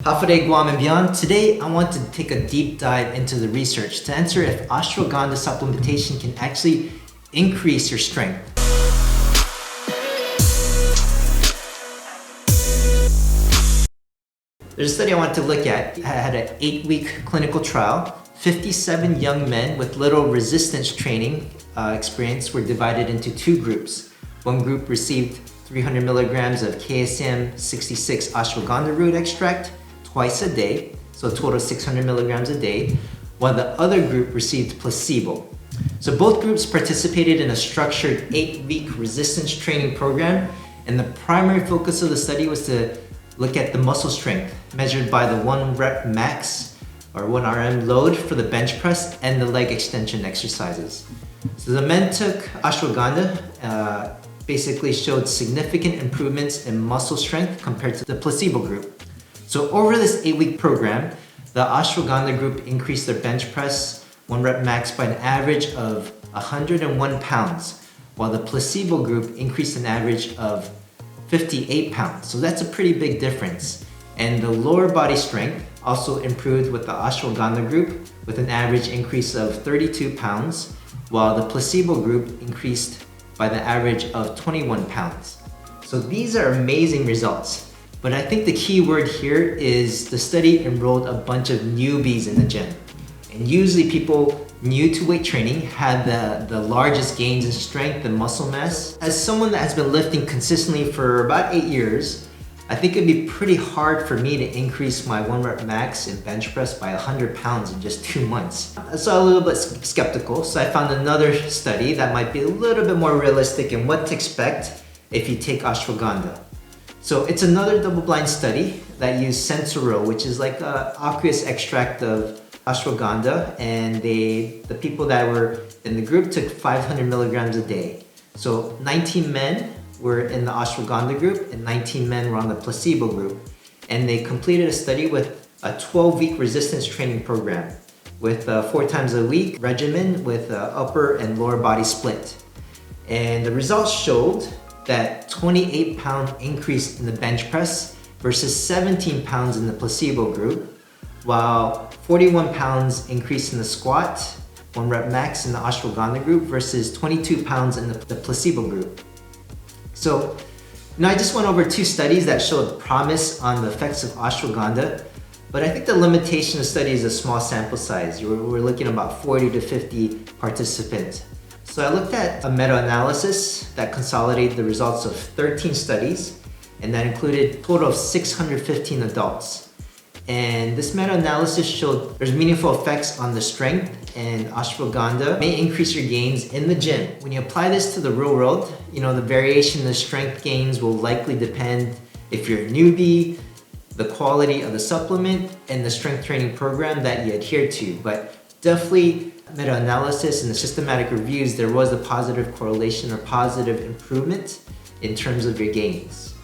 Hafude, Guam, and beyond. Today, I want to take a deep dive into the research to answer if ashwagandha supplementation can actually increase your strength. There's a study I want to look at. It had an 8-week clinical trial. 57 young men with little resistance training experience were divided into two groups. One group received 300 milligrams of KSM 66 ashwagandha root extract twice a day, so a total of 600 milligrams a day, while the other group received placebo. So both groups participated in a structured 8-week resistance training program, and the primary focus of the study was to look at the muscle strength measured by the 1 rep max or 1 RM load for the bench press and the leg extension exercises. So the men took ashwagandha, basically showed significant improvements in muscle strength compared to the placebo group. So over this 8-week program, the ashwagandha group increased their bench press 1 rep max by an average of 101 pounds, while the placebo group increased an average of 58 pounds. So that's a pretty big difference. And the lower body strength also improved with the ashwagandha group with an average increase of 32 pounds, while the placebo group increased by the average of 21 pounds. So these are amazing results. But I think the key word here is the study enrolled a bunch of newbies in the gym. And usually people new to weight training had the largest gains in strength and muscle mass. As someone that has been lifting consistently for about 8 years, I think it'd be pretty hard for me to increase my 1 rep max in bench press by 100 pounds in just 2 months. So I'm a little bit skeptical, so I found another study that might be a little bit more realistic in what to expect if you take ashwagandha. So it's another double-blind study that used sensoril, which is like an aqueous extract of ashwagandha, and the people that were in the group took 500 milligrams a day. So 19 men were in the ashwagandha group and 19 men were on the placebo group. And they completed a study with a 12-week resistance training program with 4 times a week regimen with upper and lower body split. And the results showed that 28-pound increase in the bench press versus 17 pounds in the placebo group, while 41 pounds increase in the squat, 1 rep max in the ashwagandha group versus 22 pounds in the placebo group. So now I just went over 2 studies that showed promise on the effects of ashwagandha, but I think the limitation of the study is a small sample size. We're looking at about 40 to 50 participants. So I looked at a meta-analysis that consolidated the results of 13 studies, and that included a total of 615 adults. And this meta-analysis showed there's meaningful effects on the strength, and ashwagandha may increase your gains in the gym. When you apply this to the real world, the variation in the strength gains will likely depend if you're a newbie, the quality of the supplement, and the strength training program that you adhere to. But definitely meta-analysis and the systematic reviews, there was a positive correlation or positive improvement in terms of your gains.